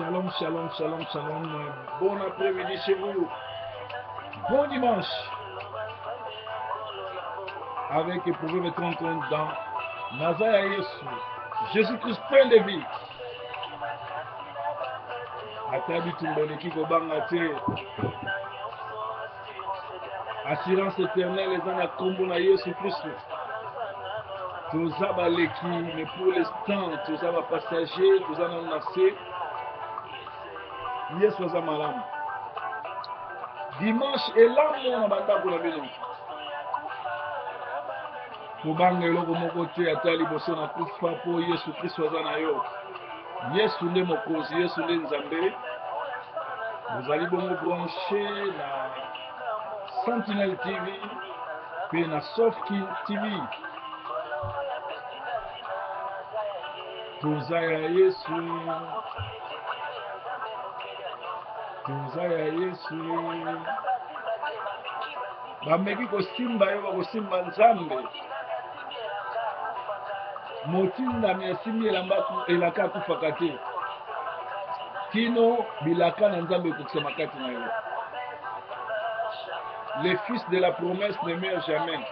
Shalom, shalom, shalom, shalom. Bon après-midi chez vous. Bon dimanche. Avec et pouvez mettre en compte dans Nazaya Yesu. Jésus-Christ plein de vie. Atabi Tumbeleki Kobanga Te. Assurance éternelle est dans la combo na Yesu Christ. Toza baleki, mais pour l'instant, toza ba passager, toza na nase. Yesu aza malamu. Dimanche elamu na bandako na bino. Kobanga eloko moko te ata liboso na kufa po Yesu Kristo aza na yo. Yesu nde mokonzi, Yesu nde nzambe. Bozali bongo branché na Sentinelle TV pe na Sofki TV. Toza ya Yesu. Toza ya Yesu. Bameki kosimba yo bakosimba nzambe. Motindami asimbi elaka akufaka te. Kino bilaka na nzambe ekokisama kati na yo. Les fils de la promesse ne meurent jamais.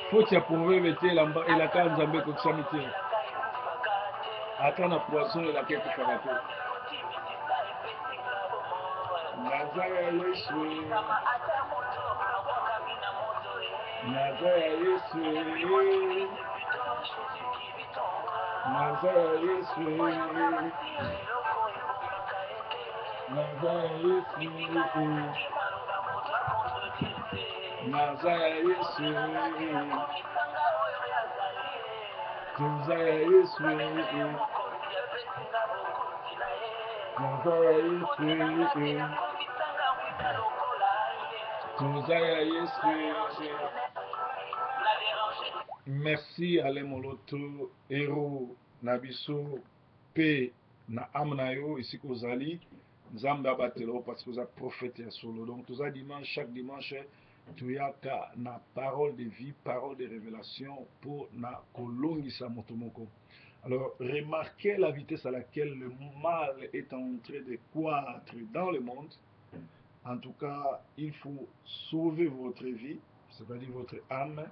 Faut ya proverbe te elaka nzambe ekokisami te. Ata na poisson elaka ekufaka te. Nazaya Yesu. Nazaya Yesu. Nazaya Yesu. Nazaya Yesu. Nazaya Yesu. Nazaya Yesu. Nazaya Yesu. Nazaya Yesu. Merci Alain Moloto, héros Nabiso, P na Amnayo, ici Kozali, Nzamba Batelo, parce que vous êtes prophète et solo. Donc, tout ça dimanche, chaque dimanche, tu as na parole de vie, parole de révélation pour na Kolongisa Motomoko. Alors, remarquez la vitesse à laquelle le mal est en train de croître dans le monde. En tout cas, il faut sauver votre vie, c'est-à-dire votre âme.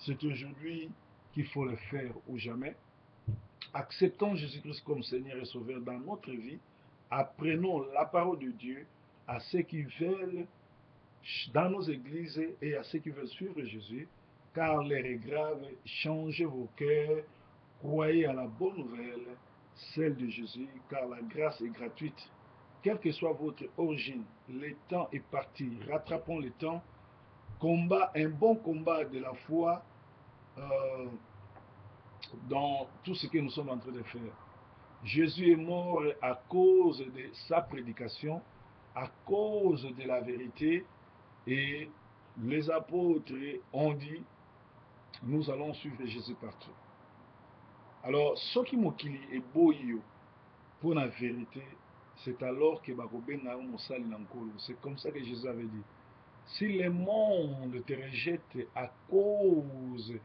C'est aujourd'hui qu'il faut le faire ou jamais. Acceptons Jésus-Christ comme Seigneur et Sauveur dans notre vie. Apprenons la parole de Dieu à ceux qui veulent dans nos églises et à ceux qui veulent suivre Jésus, car l'heure est grave. Changez vos cœurs, croyez à la bonne nouvelle, celle de Jésus, car la grâce est gratuite. Quelle que soit votre origine, le temps est parti. Rattrapons le temps. Combat, un bon combat de la foi. Dans tout ce que nous sommes en train de faire. Jésus est mort à cause de sa prédication, à cause de la vérité, et les apôtres ont dit, nous allons suivre Jésus partout. Alors, ce qui mokili est beau pour la vérité, c'est alors que c'est comme ça que Jésus avait dit. Si le monde te rejette à cause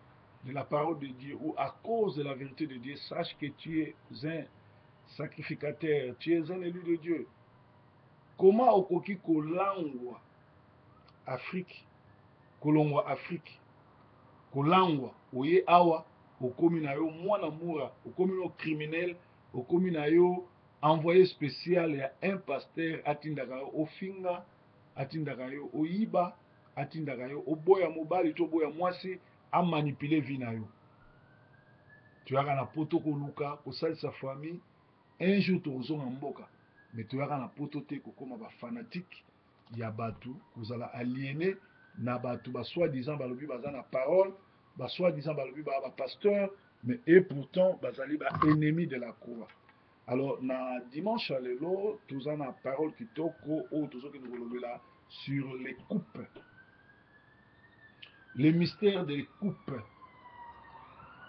de la parole de Dieu ou à cause de la vérité de Dieu, sache que tu es un sacrificateur, tu es un élu de Dieu. Comment okoki kolangwa Afrique, kolongwa Afrique, kolangwa oye awa, okomi na yo mwana mura, okomi no criminel, okomi na yo envoyé spécial ya un pasteur atindaka yo ofinga, atindaka yo oyiba, atindaka yo oboya mobali to boya mwasi amanipule vie na yo. Tu as na poto koluka kosalisa famille, un jour tozonga mboka, mais tu as na poto te kokoma ba fanatique ya batu, kozala aliéné na batu ba soi-disant balobi baza na parole, ba soi-disant balobi ba pasteur, mais et pourtant bazali ba ennemi de la croix. Alors, na dimanche à l'élo, nous avons la parole qui toko ou tout ce que nous voulons là sur les coupes. Les mystères des coupes.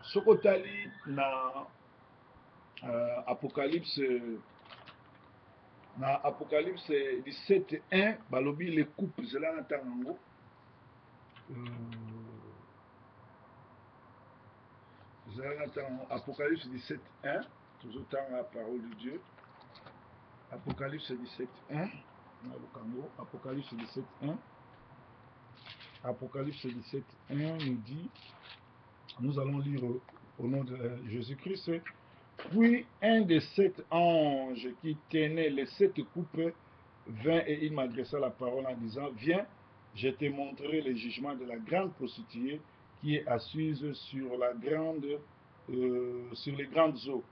Ce qu'on a dit dans Apocalypse 17:1, balobi les coupes, c'est là en Apocalypse 17:1. toujours temps la parole de Dieu. Apocalypse 17, 1. Apocalypse 17, 1. Apocalypse 17, 1 nous dit, nous allons lire au nom de Jésus-Christ. Puis un des 7 anges qui tenait les 7 coupes vint et il m'adressa la parole en disant, viens, je te montrerai le jugement de la grande prostituée qui est assise sur les grandes eaux.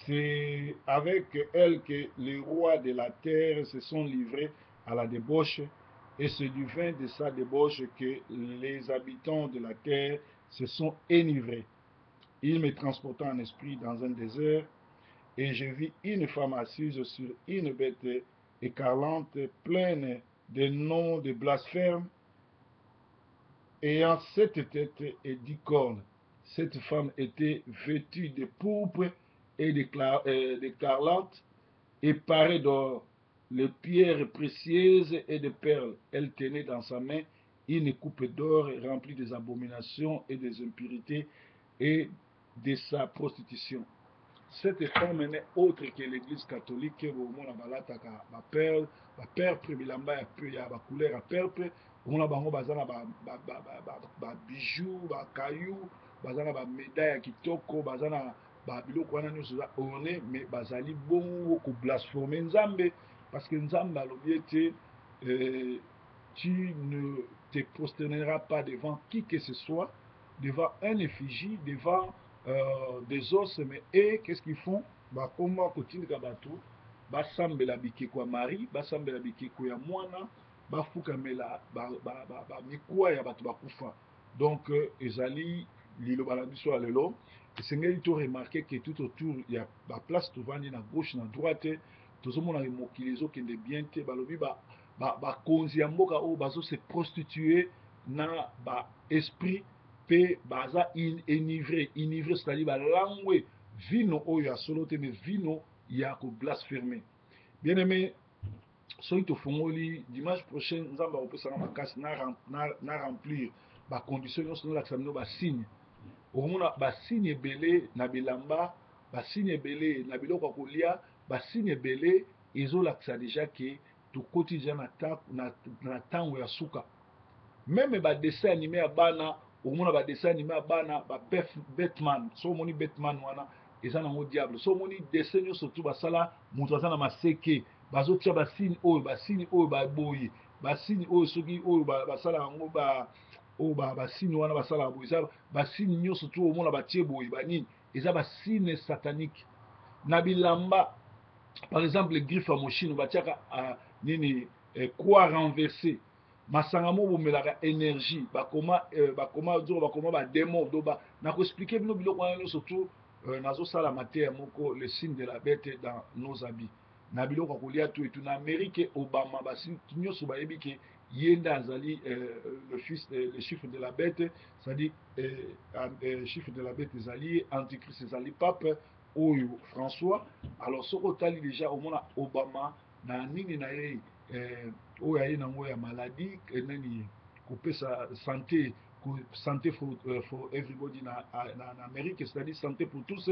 C'est avec elle que les rois de la terre se sont livrés à la débauche, et c'est du vin de sa débauche que les habitants de la terre se sont enivrés. Il me transporta en esprit dans un désert, et je vis une femme assise sur une bête écarlate, pleine de noms de blasphème, ayant 7 têtes et 10 cornes. Cette femme était vêtue de pourpre et d'écarlate, et parée d'or, de pierres précieuses et de perles. Elle tenait dans sa main une coupe d'or remplie des abominations et des impurités et de sa prostitution. Cette femme n'est autre que l'église catholique, où on a balataka ba perle, ba perple, bilamba ya ba couleur ya perple, on a bango bazana ba bijoux, ba cailloux, bazana ba médaille ya kitoko, bazana ba biloko wana nyonso za orné, mais bazali bongo ko blasphémer Nzambe, parce que Nzambe alobi ete tu ne te prosterneras pas devant qui que ce soit, devant un effigie, devant des os, mais et qu'est-ce qu'ils font? Bah, comment continue bateau? Basambela bikeko ya Marie, basambela bikeko ya mwana, bafukamela mikuwa ya bato bakufa. Donc ezali liloba na biso ya lelo, esengeli to remarquer que tout autour ya ba place tovandi na gauche na droite, tozomona mokili ezokende bien te, balobi bakonzi ya mboka oyo bazo se prostituer na ba esprit pe baza enivré, c'est-à-dire balangwe vino oyo ya solo te, mais vino ya ko blasphémer. Bien aimé, soki tofungoli dimanche prochain nzambe akopesaka makasi na remplir bacondition nyonso nolakisa bino basigne. Okomona basigne ebele na bilamba, basigne ebele na biloko ya kolia, basigne ebele ezolakisa deja ke tokoti deja na ntango ya suka. Même ba dessin animé ya bana, okomona ba dessin animé ya bana, ba Batman, so omoni Batman wana eza nango diable. So omoni dessin nyonso tu basala moto aza na maseke, bazotia basine oyo baboyi, basine oyo soki oyo basala yango oyo basine wana basala boye, eza basine nyonso tu omona batie boye banini, eza basine satanique. Na bilamba par exemple griffe ya moshino batiaka nini croix renversée, masanga mo bomelaka énergie, bakoma badémon. Donc nakoexplike bino biloko wana nyonso tu nazosala mateya moko le signe de la bête dans nos habits, na biloko ya kolia tu etu. Na Amérique Obama basi nyonso bayebi ke ye nde azali le chiffre de la bête, c'est-à-dire chiffre de la bête ezali antichrist, ezali pape oyo François. Alors soki otali déjà omona Obama na nini na ye oyo aye nango ya maladie nani kopesa santé for everybody na Amérique, c'est-à-dire santé pour tous,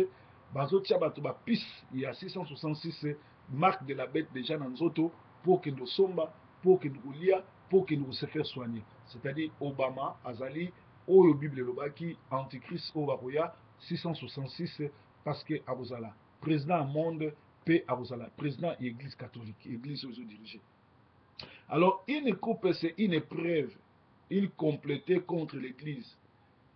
bazotia bato bapise ya 666 marque de la bête déjà na nzoto pour que nous somba, pour que nous kolia, pour que nous se faire soigner. C'est-à-dire Obama azali oyo Bible elobaki antichrist oyo bakoya 666, parce que abozala président monde pe abozala président église catholique, église ozo dirigée. Alors une coupe c'est une épreuve, il complétait contre l'église.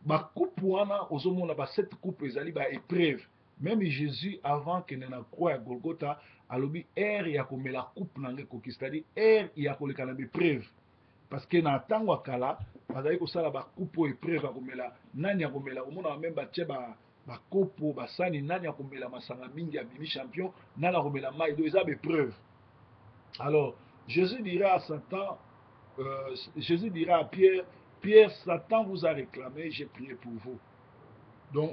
Ba coupe wana ozomona ba cette coupe ezali ba épreuve. Même Jésus avant que na croix ya Golgotha alobi air ya komela coupe na ngekoki, c'est-à-dire air ya koleka na épreuve. Parce que na ntango ya kala bazali kosala ba coupe o épreuve ya komela, nani ya komela, omona même batie bakopo basani, nani ya komela masanga mingi ya bimi champion, nani ya komela mai, donc eza ba épreuve. Alors Jésus dira à Satan, Jésus dira à Pierre, Pierre, Satan vous a réclamé, j'ai prié pour vous. Donc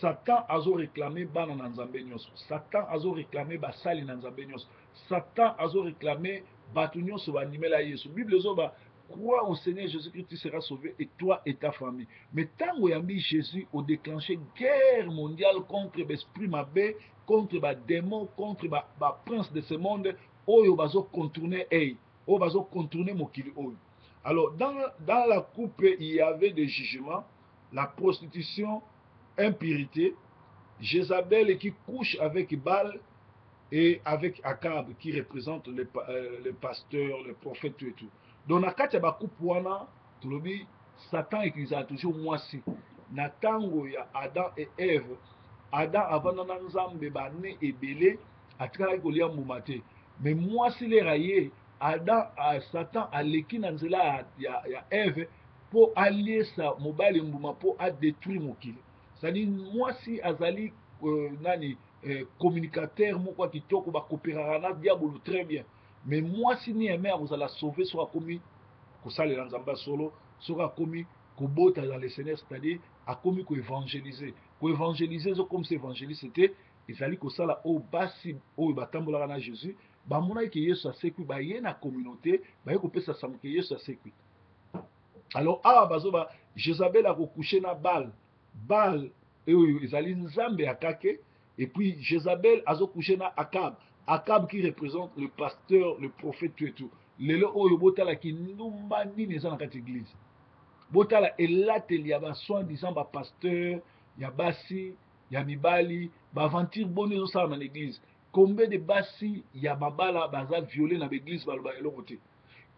Satan a réclamé bana na nzambe nyonso, Satan a réclamé basali na nzambe nyonso, Satan a réclamé batu nyonso banimela Yesu. Bible zoba crois au Seigneur Jésus-Christ, tu seras sauvé, et toi et ta famille. Mais tant que yambi Jésus a déclenché guerre mondiale contre l'esprit mabé, contre les démons, contre les princes de ce monde, oyo bazo contourner oyo bazo contourner mokili oyo. Alors dans la coupe, il y avait des jugements, la prostitution, impurité, Jézabel qui couche avec Baal et avec Akab qui représente les pasteurs, les prophètes et tout. Donc na kati ya bakupu wana tolobi Satan ekilisa toujours mwasi. Na tango ya Adam et Ève, Adam avanda na Nzambe bane ebele atikala kolia mbuma te. Mais mwasi lera ye Adam Satan aleki na nzela ya Ève po aliesa mobali mbuma po a détruire mokili. C'est-à-dire mwasi azali nani communicateur moko kitoko ba coopérera na diabolo très bien. Mais mwasi ni aimé vous allez sauver soit commis ko salela nzamba solo sera commis ko bota dans le Seigneur, c'est-à-dire a commis ko évangéliser zo comme c'est évangéliste c'était ezali ko sala o basi o batambola na Jésus ba mona ki Yesu asekwi ba ye na communauté ba ye ko pesa samu ki Yesu asekwi. Alors bazo ba Jézabel a couché na Baal et ezali nzambe akake. Et puis Jézabel a couché na Akab qui représente le pasteur, le prophète et tout. Lelo oyo botala ki numba nini eza na kati église. Botala elateli ya ba soi-disant ba pasteur, ya basi, ya mibali, ba aventure bonne zo sala na l'église. Combien de basi ya mabala baza violé na l'église baloba eloko te.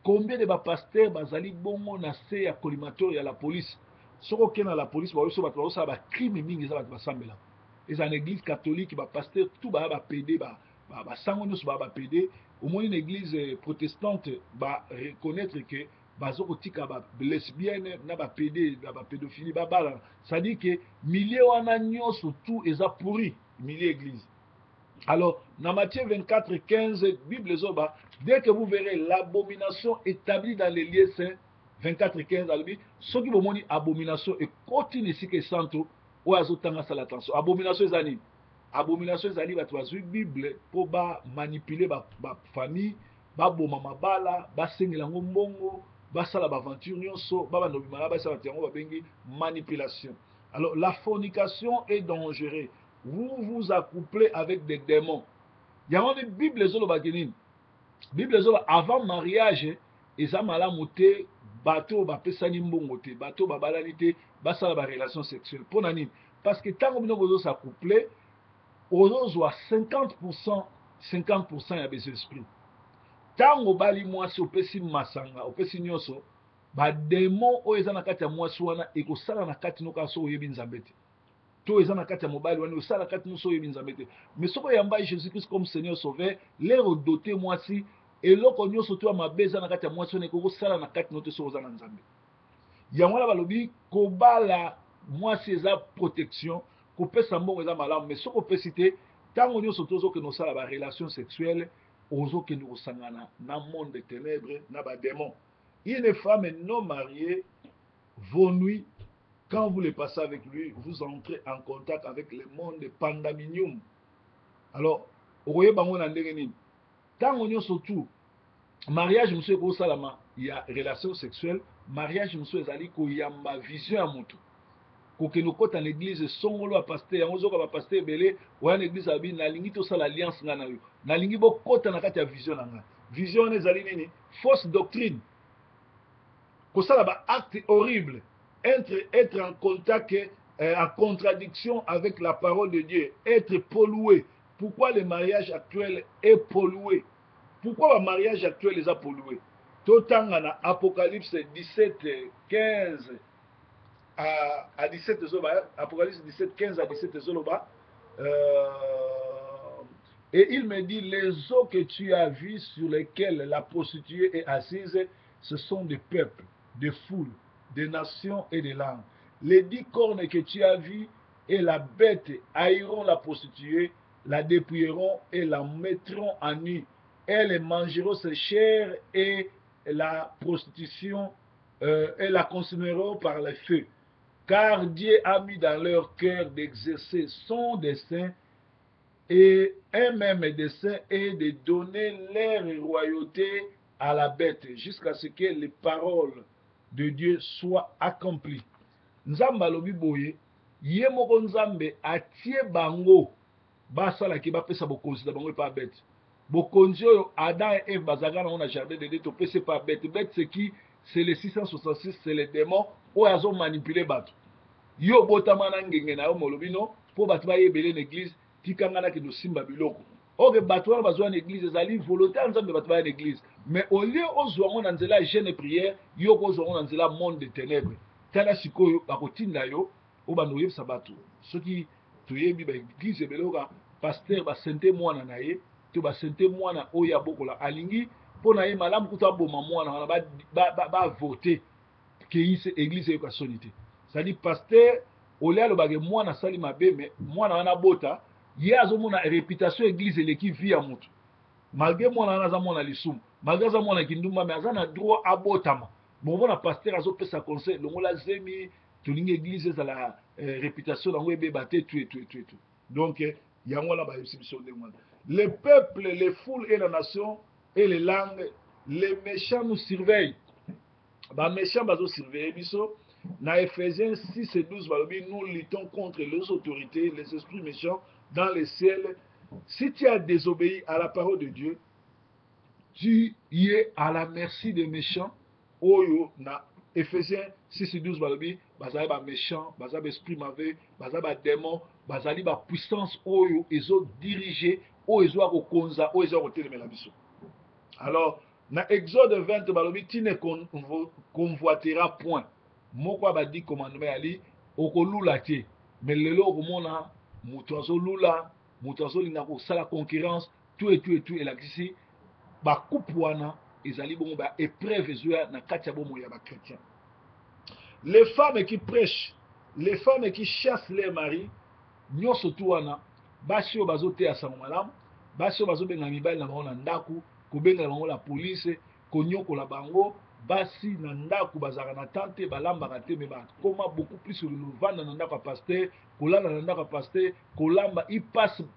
Combien de ba pasteur bazali bongo na se ya collimateur ya la police. Soko kena la police ba yoso bato ba crime mingi eza bato basambela. Et en église catholique, bah pasteur tout bah pédé, bah sangonos bah pédé. Au moins une église protestante bah reconnaître que bah zokotika bah lesbienne na bah pédé, bah pédophilie bah bala. Ça dit que milliers wananyo surtout ils a pourri milliers églises. Alors dans Matthieu 24:15 Bible zoba dès que vous verrez l'abomination établie dans les lieux saints 24:15 albi ceux qui vont dire abomination et continue ici que santo ou azotanga sala attention abomination ezali bato bazwi bible po ba manipuler ba famille ba boma mabala ba sengela ngo mbongo ba sala ba aventure nyonso ba bando bimala ba sala tiango ba bengi manipulation. Alors la fornication est dangereuse. Vous vous accouplez avec des démons. Il y a une bible zolo bagenine. Bible zolo avant mariage eza malamu te bato bapesani mbongo te bato babalani te basala ba relation sexuelle pona nini parce que tango bino bozo s'accoupler ozozwa 50% ya bes esprit tango bali mwasi opesi masanga opesi nyonso bademo oyo eza na kati ya mwasi wana ekosala na kati noka so oyebi nzambe te to eza na kati ya mobali wana osala kati noso oyebi nzambe te mais soko yamba Jésus Christ comme Seigneur sauveur lero doté mwasi eloko nyonso to ya mabe eza na kati ya mwasi wana ekokosala na kati no te so oza na nzambe yango wana balobi kobala mwasi eza protection kopesa mbongo eza malamu mais soko opesi te ntango nyonso tozokende osala ba relation sexuelle ozokende kosangana na monde de ténèbres na badémon. Une femme non mariée vos nuits quand vous le passez avec lui vous entrez en contact avec le monde pandaminium. Alors okoyeba ngo na ndenge nini ntango nyonso tu mariage mosusu ekosalama ya relation sexuelle mariage mosusu ezali koyamba vision ya moto kokende okota na église songolo ya paster yango ozoka bapaster ebele oya na église abi nalingi tosala alliance nga na yo nalingi bokota na kati ya vision na nga vision wana ezali nini fausse doctrine kosala baacte horrible être en contact en contradiction avec la parole de Dieu être pollué. Pourquoi le mariage actuel est pollué? Pourquoi le mariage actuel est pollué? Totanga na Apocalypse 17:15 à 17 Apocalypse 17:15 à 17 Zoloba. Et il me dit, les eaux que tu as vues sur lesquelles la prostituée est assise, ce sont des peuples, des foules, des nations et des langues. Les 10 cornes que tu as vues et la bête haïront la prostituée, la dépouilleront et la mettront en nu. Elles mangeront ses chairs et la prostitution et la consumeront par le feu. Car Dieu a mis dans leur cœur d'exercer son dessein et un même dessein est de donner leur royauté à la bête jusqu'à ce que les paroles de Dieu soient accomplies. Nzambe alobi boye, ye moko nzambe atie bango basalaki bapesa bokonzi na bango epa bête. Bokonzi oyo Adam et Eve bazalaka nango na jardin de Dieu topesa epa bête. Bête c'est qui? C'est les 666, c'est les démons oyo azo manipuler bato. Yo botama na ngenge na yo molobi no po bato bayebele na église tikanga na kendo simba biloko. Oke bato wana bazwa na église ezali volontaire nzambe bato baya na église. Mais au lieu ozwa ngo na nzela jeûne et prière, yo kozwa ngo na nzela monde de ténèbres. Tala sikoyo bakotinda yo o bando yebisa bato. Soki toyebi ba église beloka pasteur ba sente mwana na ye, to ba sente mwana oya bokola alingi pona ye malamu kuta boma mwana wana ba voter que yise église yo ka sonité. C'est-à-dire pasteur ole alobake mwana sali mabe mais mwana wana bota ye azomona réputation église eleki vie ya mutu. Malgré mwana wana aza mwana lisumu, malgré aza mwana kindumba mais aza na droit abotama. Bon pasteur azopesa conseil longola zemi tolingi église ezala réputation nango ebeba te tout. Donc yango la ba exhibition de mwana. Les peuples, les foules et la nation et les langues, les méchants nous surveillent. Ba méchants bazo surveiller biso. Dans Ephésiens 6 et 12, nous luttons contre les autorités, les esprits méchants dans les ciels. Si tu as désobéi à la parole de Dieu, tu y es à la merci des méchants. Oyo na Ephésiens 6 et 12, bazali ba méchants, bazali ba esprit mauvais, bazali ba démons, bazali ba puissance oyo ezo diriger, oyo ezo akokonza, oyo ezo akotelemela biso. Alors, na Exode 20, balobi tu ne convoiteras point. Moko abadi commandement ali okolula te. Mais lelo okomona mutu azolula, mutu azolinga kosala concurrence, tout elakisi bakupu wana ezali bongo ba épreuve ezoya na kati ya bomo ya ba chrétien. Les femmes qui prêchent, les femmes qui chassent leurs maris, nyonso tu wana basi oyo bazoteya sango malamu, basi oyo bazobenga mibali na bango na ndaku, kobenga bango la police, konyokola bango, basi na ndaku bazalaka na tante balambaka te, mais bakoma beaucoup plus sur le vanda na ndako ya pasteur, kolala na ndako ya pasteur, kolamba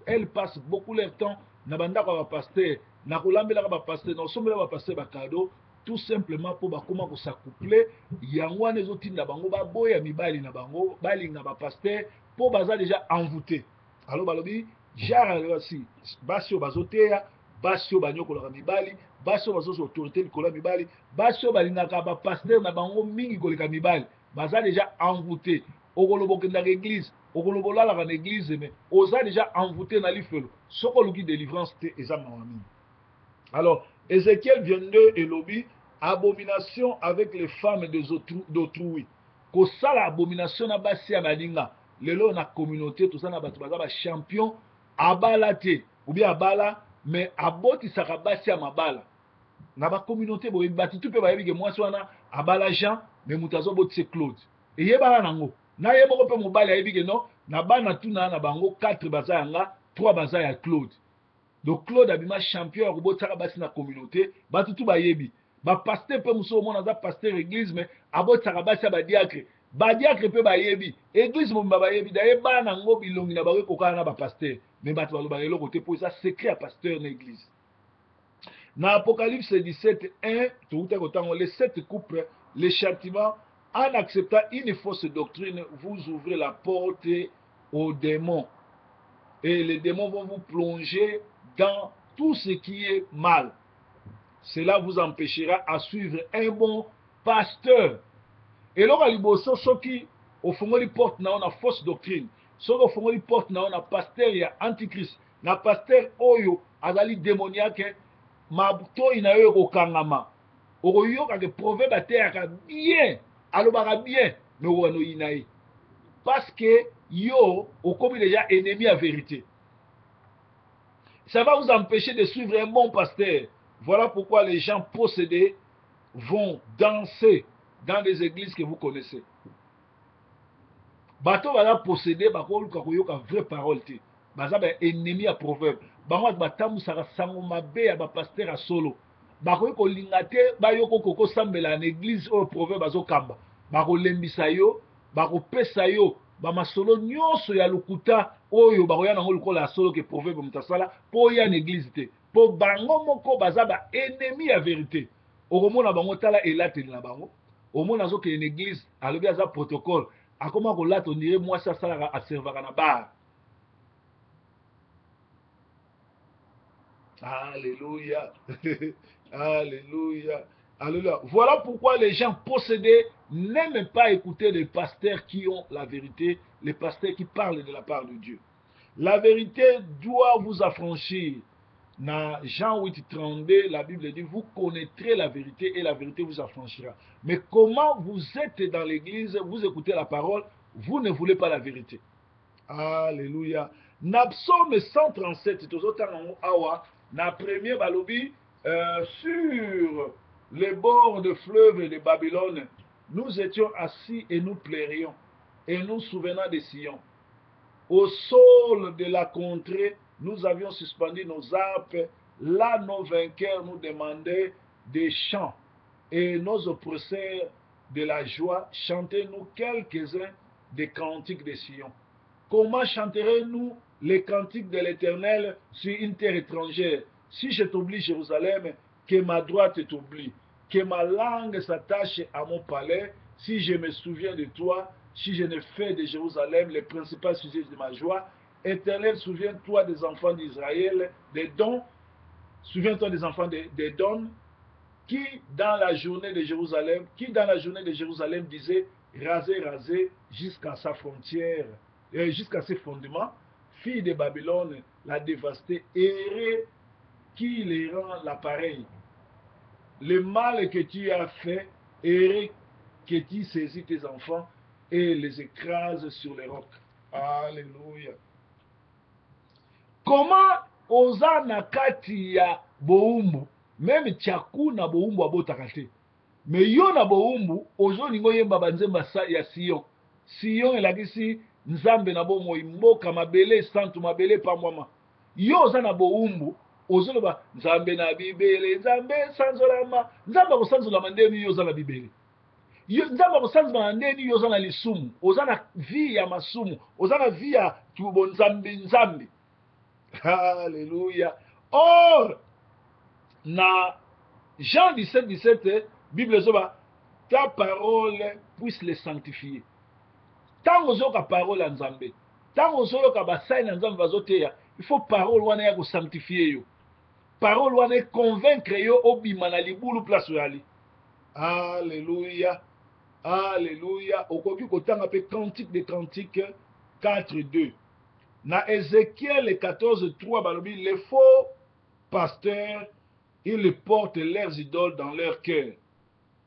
elle passe beaucoup leur temps na bandako ya pasteur, na kolambelaka ba pasteur, na osombela ba pasteur ba cadeau, tout simplement po bakoma ko s'accoupler, yango wana ezotinda bango baboya mibali na bango, balinga ba pasteur po baza déjà envoûté. Alors balobi genre aussi basi oyo bazoteya, basi oyo banyokolaka mibali, basi oyo bazozwa autorité likolo ya mibali, basi oyo balingaka bapaster na bango mingi koleka mibali, baza déjà envoûté. Okoloba okendaka église, okoloba olalaka na église, mais oza déjà envoûté na lifelo, soko oluki délivrance te eza mawa mingi. Alors Ézéchiel 22 elobi abomination avec les femmes d'autrui. Kosala abomination na basi ya baninga. Lelo na communauté toza na bato baza ba champion abala te ou bien abala mais abotisaka basi ya mabala. Na ba communauté boye bati tout pe bayebi ke mwasi wana abala Jean mais mutu azobotise Claude. Eyebala nango. Na yeboko pe mobali ayebi ke non na bana tuna na bango 4 baza yanga, 3 baza ya Claude. Donc Claude abima champion ya kobotaka basi na communauté, bati tout bayebi. Ba pasteur pe muso mona za pasteur église mais abotaka basi ya ba diacre. Ba diacre pe bayebi. Église mo bayebi da yeba nango bilongi na bawe kokana na ba pasteur. Mais bati baloba lelo côté pour ça secret à pasteur na église. Dans Apocalypse 17, 1, les 7 couples, les châtiments, en acceptant une fausse doctrine, vous ouvrez la porte aux démons. Et les démons vont vous plonger dans tout ce qui est mal. Cela vous empêchera à suivre un bon pasteur. Et là, il y a ceux qui au fond de porte na on a fausse doctrine. Ceux qui au fond de porte na on a pasteur et antichrist. Na pasteur oyo azali démoniaque. Mabuto ina yo kokangama. Okoyoka ke proverbe ateyaka bien, alobaka bien, mais wano inayi. Parce que yo okomi déjà ennemi à vérité. Ça va vous empêcher de suivre un bon pasteur. Voilà pourquoi les gens possédés vont danser dans des églises que vous connaissez. Bato va posséder, bakoluka koyoka vraie parole te. Baza ba ennemi à proverbe. Bango batambusaka sango mabe ya ba pasteur a solo. Bakoyi kolinga te bayoko koko sambela na église au proverbe azokamba. Bakolembisa yo, bakopesa yo ba masolo nyonso ya lokuta oyo bakoya nango lokola solo ke proverbe mutasala po ya na église te. po bango moko baza ba ennemi ya vérité. Okomona bango tala elateli na bango. Omona azokende na église alobi aza protocole. Akoma kolata on dirait mwasi asalaka aservaka na bar. Alléluia. Alléluia. Alléluia. Voilà pourquoi les gens possédés n'aiment pas écouter les pasteurs qui ont la vérité, les pasteurs qui parlent de la part de Dieu. La vérité doit vous affranchir. Dans Jean 8, 32, la Bible dit, vous connaîtrez la vérité et la vérité vous affranchira. Mais comment vous êtes dans l'église, vous écoutez la parole, vous ne voulez pas la vérité. Alléluia. Na psaume 137, na premier balobi, sur les bords de fleuve de Babylone, nous étions assis et nous plairions, et nous souvenant de Sion. Au sol de la contrée, nous avions suspendu nos harpes. Là, nos vainqueurs nous demandaient des chants, et nos oppresseurs de la joie, chantez-nous quelques-uns des cantiques de Sion. Comment chanterons-nous les cantiques de l'Éternel sur une terre étrangère? Si je t'oublie, Jérusalem, que ma droite t'oublie, que ma langue s'attache à mon palais, si je me souviens de toi, si je ne fais de Jérusalem les principaux sujets de ma joie. Éternel, souviens-toi des enfants d'Israël, des dons, souviens-toi des enfants des dons, qui dans la journée de Jérusalem, disait, rasez, rasez jusqu'à sa frontière, jusqu'à ses fondements, fille de Babylone, la dévastée, errez, qui les rend l'appareil. Le mal que tu as fait, errez, que tu saisis tes enfants et les écrases sur les rocs. Alléluia. Comment oza na kati ya boumbu, même tchakou na boumbu abotaka te. Mais yo na boumbu, ozo ningo yemba banzemba ya Sion. Sion elakisi nzambe na bomoi mboka mabele santu mabele pamwama. Yo oza na boumbu, ozo loba nzambe na bibele, nzambe sanzolama, nzambe kosanzolama ndeni yo oza na bibele. Nzambe kosanzolama ndeni yo oza na lisumu, oza na vie ya masumu, oza na vie ya tubo nzambe. Alléluia. Or, na Jean 17, 17, Bible zoba, ta parole puisse les sanctifier. Tango zoka parole en Nzambe, tango zoka basai na Nzambe bazoteya, il faut parole wana ya ko sanctifier yo. Parole wana convaincre yo obima na libulu place yali. Alléluia. Alléluia. Okoki kotanga pe cantique de cantique 4, 2. Na Ézéchiel 14, 3, balobi, les faux pasteurs, ils portent leurs idoles dans leur cœur.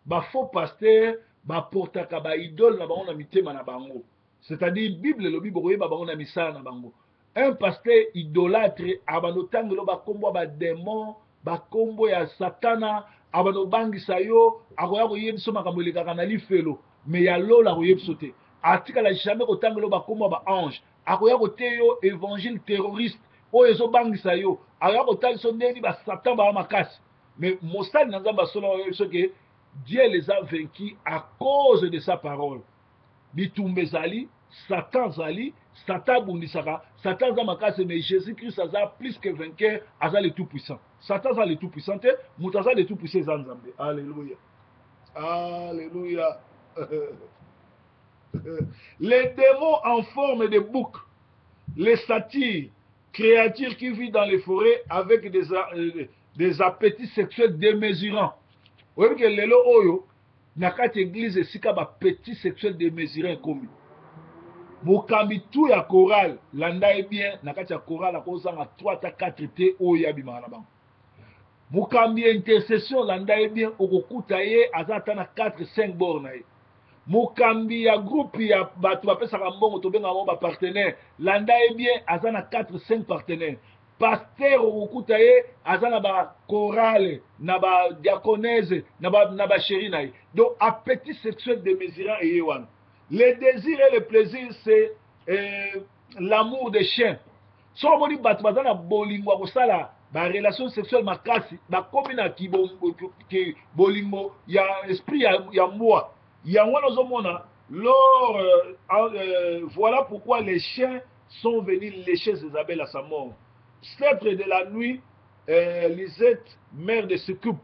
Ba faux pasteurs, ba portaka ba idole na bango na mitema na bango. C'est-à-dire, Bible lobi bokoye ba bango na misala na bango. Un pasteur idolâtre, abanotangelo ba kombo ba démon, ba kombo ya satana, abano bangisa yo, akoya ko yebiso makambo elekaka na lifelo, mais ya lola ko yebiso te. Atikala jamais kotangelo ba kombo ba ange. Akoya kote yo évangile terroriste oyo ezobangisa yo akoya kotalisa ndeni basatan baya makasi mais mosali na nzambe asolo oyo soki Dieu les a vaincus à cause de sa parole. Bitumba ezali, Satan zali, Satan abundisaka, Satan aza makasi, mais Jésus-Christ aza plus que vainqueur, aza le tout puissant. Satan aza le tout puissant te, moto aza le tout puissant eza Nzambe. Alléluia. Alléluia. Les démons en forme de bouc, les satyres, créatures qui vivent dans les forêts avec des appétits sexuels démesurants. Vous voyez que lelo oyo, nakati église esika ba petit sexuel démesurant komi. Mokambi tout ya chorale, landa e bien, nakati ya chorale akozanga 3 ta 4 te oyo abima na bango. Mokambi intercession landa e bien, okokuta ye azata na 4 5 bornes na ye. Mokambi ya groupe ya bato bapesaka mbongo tobenga bango ba partenaire landa e bien aza na 4 5 partenaires. Pasteur okuta ye aza na ba chorale na ba diaconese na ba chéri na ye. Donc appétit sexuel démesurant et wana. Le désir et le plaisir c'est l'amour des chiens. So moni bato baza na bolingo kosala ba relation sexuelle makasi ba komi na ki bolingo ya esprit ya moi. Voilà pourquoi les chiens sont venus lécher Jézabel à sa mort. Sceptre de la nuit, Lisette, mère de Succube.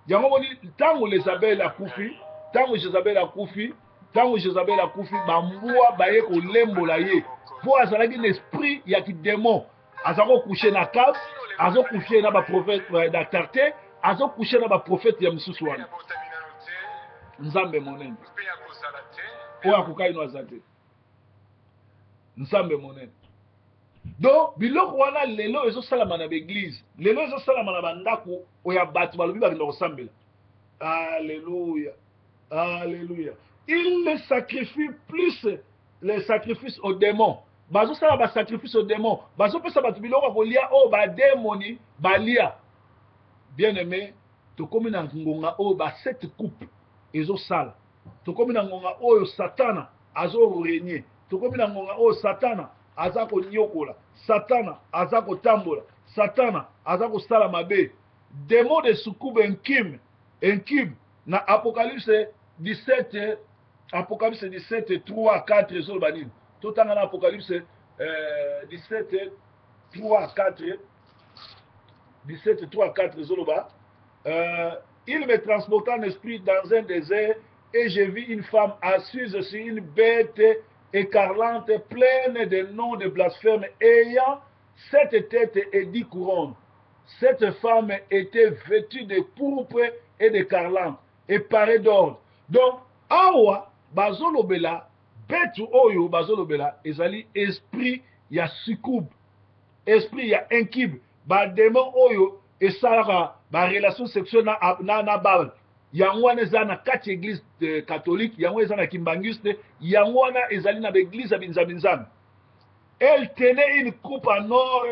Yango moni tango Jezabel akufi, tango Jezabel akufi, tango Jezabel akufi, bambua baye kolembola ye. Po azalaki l'esprit ya ki démon. Azako coucher na cave, azo coucher na ba prophète da Tarté, azo coucher na ba prophète ya misusu wana. Nzambe monene. O akukai no azate. Nzambe monene. Donc biloko wana lelo ezosalama na l'église, lelo ezosalama na bandako oya bato balobi bakenda kosambela. Alléluia, alléluia. Il sacrifie plus les sacrifices aux démons. Bazosala ba sacrifice aux démons. Bazopesa bato biloko kolia o ba démoni balia. Bien aimé, tokomi na ngonga o ba cette coupe ezosala. Tokomi na ngonga oyo Satana azo régner. Tokomi na ngonga oyo Satana azako nyokola, Satana azako tambola, Satana azako sala mabe. Démon de Succube incube na Apocalypse 17 3 4 zolbanine. Totanga na Apocalypse 17 3 4 17 3 4 zoloba. Il me transporta en esprit dans un désert et j'ai vu une femme assise sur une bête écarlate, pleine de noms de blasphème, ayant 7 têtes et 10 couronnes. Cette femme était vêtue de pourpre et d'écarlate, et parée d'or. Donc, awa, bazolobela, betu oyo, bazolobela, ezali esprit ya Succube, esprit ya incube, ba démon oyo, esalaka, ba relation sexuelle na bal. Yango wana eza na kati église catholique, yango eza na Kimbanguiste, yango wana ezali na l'église ya binzabinzami. Elle tenait une coupe en or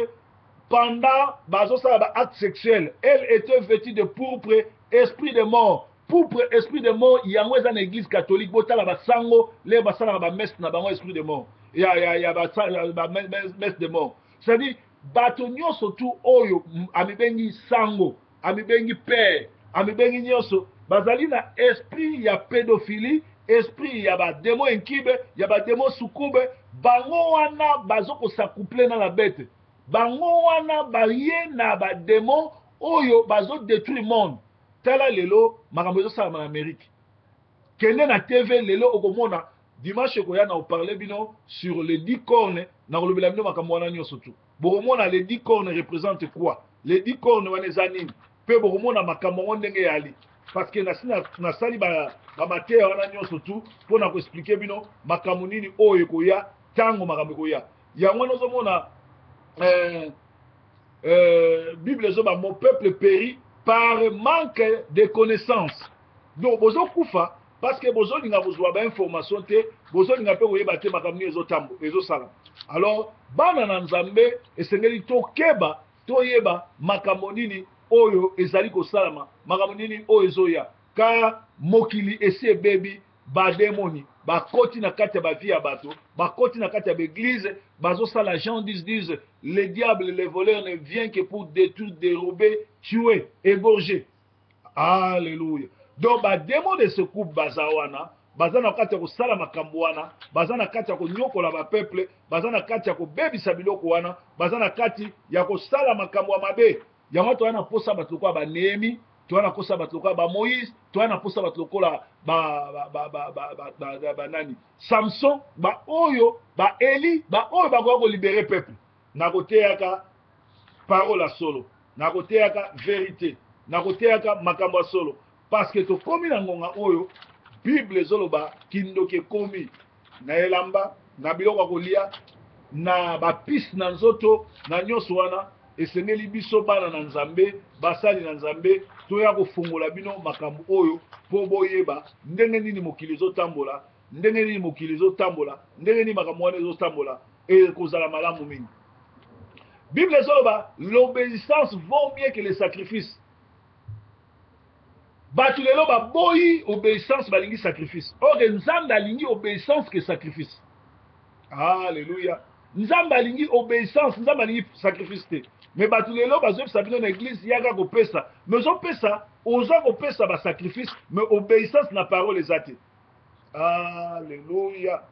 pendant bazosala ba acte sexuel. Elle était vêtue de pourpre, esprit de mort. Pourpre, esprit de mort, yango eza na église catholique, botala ba sango, le basala ba messe na bango esprit de mort. Ya ba messe de mort. C'est-à-dire bato nyonso tu oyo amibengi sango, amibengi père, amibengi nyonso bazali na esprit ya pédophilie, esprit ya ba démon incube, ya ba démon Succube, bango wana bazoko s'accouple na la bête. Bango wana baye na ba démon oyo bazo détruire monde. Tala lelo makambo ezosala na Amérique. Kende na TV lelo okomona dimanche koya na parler bino sur les 10 cornes na kolobela bino makambo wana nyonso tu. Bokomona les 10 cornes représentent quoi? Les 10 cornes wana eza nini? Pe bokomona makambo wana ndenge yali. Parce que na sali ba mateya wana nyonso tu pona ko expliquer bino makambo nini oyo koya tango makambo koya. Yango nozomona Bible zoba mon peuple périt par manque de connaissances. Donc bozo kufa parce que bozo linga bozwa ba information te, bozo linga pe koyeba te makambo ezotambo ezosala. Alors bana na Nzambe esengeli to keba to yeba makambo nini oyo ezali kosalama, makambo nini oyo ezoya. Ka mokili esi ebebi ba démoni bakoti na kati ya ba vie ya bato, bakoti na kati ya l'église, bazosala Jean 10 le diable, le voleur ne vient que pour détruire, dérober, tuer, égorger. Alléluia. Donc ba démon de Succube bazawana, bazana kati ya kosala makambo wana, bazana kati ya konyokola ba peuple, bazana kati ya kobebisa biloko wana, bazana kati ya kosala makambo ya mabe. Yango to wana posa bato kwa ba Néhémie, to wana posa bato kwa ba Moïse, to wana posa bato kola ba nani Samson, ba oyo, ba Eli, ba oyo ba ko libérer peuple. Na kote yaka parole à solo, na kote yaka vérité, na kote yaka makambo solo. Parce que to komi na ngonga oyo Bible zoloba kindoke komi na elamba na biloko kolia na ba piste na nzoto na nyonso wana esengeli biso bana na Nzambe basali na Nzambe toya kofungola bino makambo oyo po boyeba ndenge nini mokili zotambola, ndenge nini mokili zotambola, ndenge nini makambo wana zotambola et kozala malamu mingi. Bible zoloba l'obéissance vaut mieux que les sacrifices. Batu lelo ba boyi obéissance balingi sacrifice. Or Nzambe alingi obéissance que sacrifice. Alléluia. Nzambe alingi obéissance, Nzambe alingi sacrifice te. Mais batu lelo bazo sabino na église yaka ko pesa. Mais on pesa, oza ko pesa ba sacrifice, mais obéissance na parole ezate. Alléluia.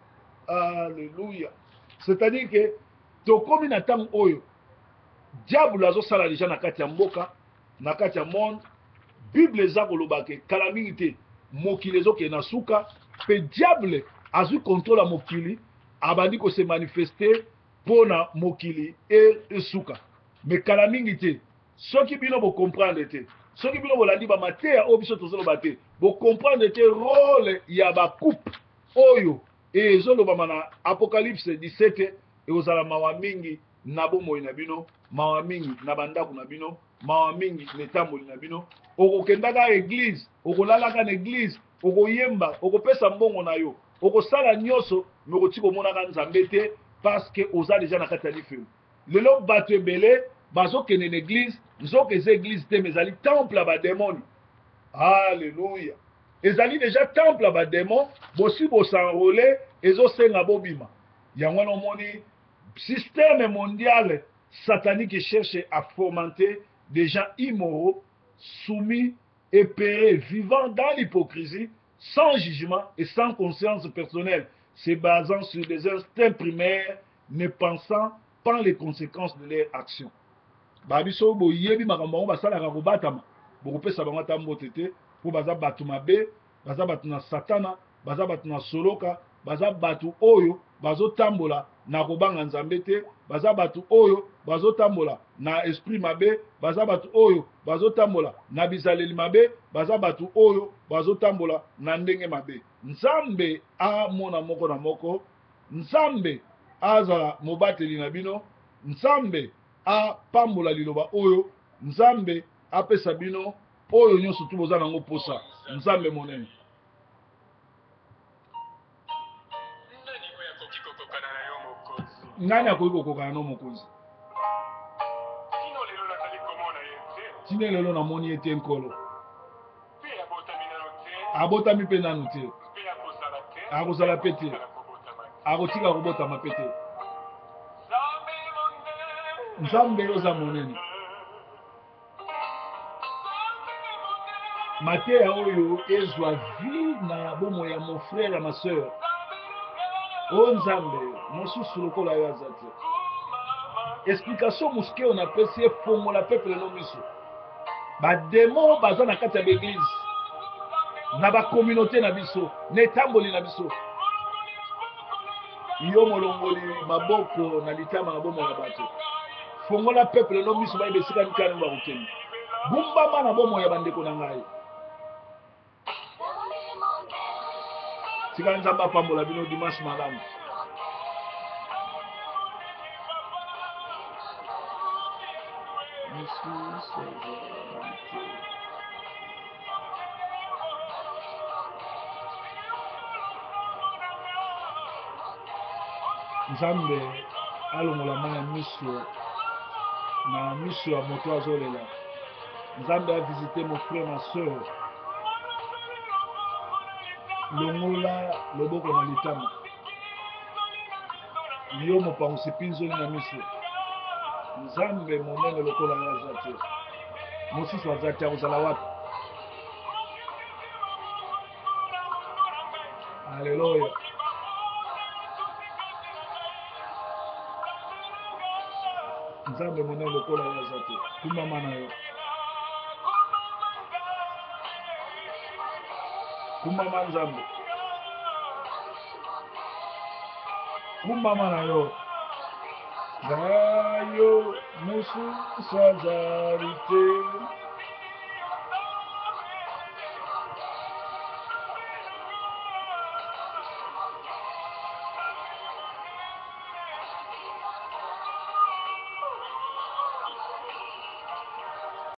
Alléluia. C'est-à-dire que to komi na tam oyo diable azosala déjà na kati ya mboka na kati ya monde. Bible eza koloba ke kala mingi te mokili ezokende na suka pe diable azwi contrôle ya mokili abandi kose manifeste mpona mokili esuka. Me kala mingi te soki bino bocomprendre te, soki bino bolandi bamateya oyo biso tozoloba te, bocomprendre te role ya bacoupe oyo ezolobama na Apocalypse 17 ekozala mawa mingi na bomoi na bino, mawa mingi na bandako na bino, mawa mingi na etamboli na bino. Okokendaka eglise, okolalaka na eglise, okoyemba, okopesa mbongo na yo, okosala nyonso, me okoti komonaka nzambe te parce que oza déjà na kati ya lifelo. Lelo bato ebele bazokende na eglise, nzoka eza eglise te, mais ezali temple ya bademoni. Alléluia. Ezali déjà temple ya bademon, bosi bosanrole ezosenga bobima. Yango wana omoni système mondial satanique cherche à fomenter des gens immoraux, soumis, épérés, vivant dans l'hypocrisie, sans jugement et sans conscience personnelle, se basant sur des instincts primaires, ne pensant pas les conséquences de leurs actions. Babiso boyebi makambo basalaka kobatama bokopesa bango ata mbote te mpo baza bato mabe, baza bato na satana, baza bato na soloka, baza bato oyo bazotambola na kobanga nzambe te, baza bato oyo bazotambola na esprit mabe, baza bato oyo bazotambola na bizaleli mabe, baza bato oyo bazotambola na ndenge mabe. Nzambe amona moko na moko, nzambe azala mobateli na bino, nzambe apambola liloba oyo, nzambe apesa bino oyo nyonso tu boza nango posa. Nzambe monene. Nani akoki kokokana no mokonzi? Tina lelo namoni ye te nkolo. Abotami mpe nanu te. Akozala pe te. Akotika kobotama pe te. Nzambe oza monene. Mateya oyo ezwa vi na bomo ya mon frère ya ma sœur. O Nzambe mosusu lokola yo aza te. Explication mosuke on apesi efongola peuple no miso. Bademo baza na kati ya baeglise, na bacommunauté na biso, na etamboli na biso. Yo molongoli maboko na litama na bomo ya bato. Fongola peuple no miso bayeba esika nikani bakokende. Bumbama na bomo ya bandeko na ngai. Tika Nzambe apambola bino dimanche malamu. Nzambe alongola mana miso na miso ya moto azolela. Nzambe a visité mon frère, ma soeur. Longola loboko na litama. Yo mopango sepinzoli na miso. Nzambe monene lokola ya zate. Mosusu azate akozala wapi? Alléluia. Nzambe monene lokola ya zate. Kumama na yo. Kumama Nzambe. Kumama na yo. Gayo musu sazarite.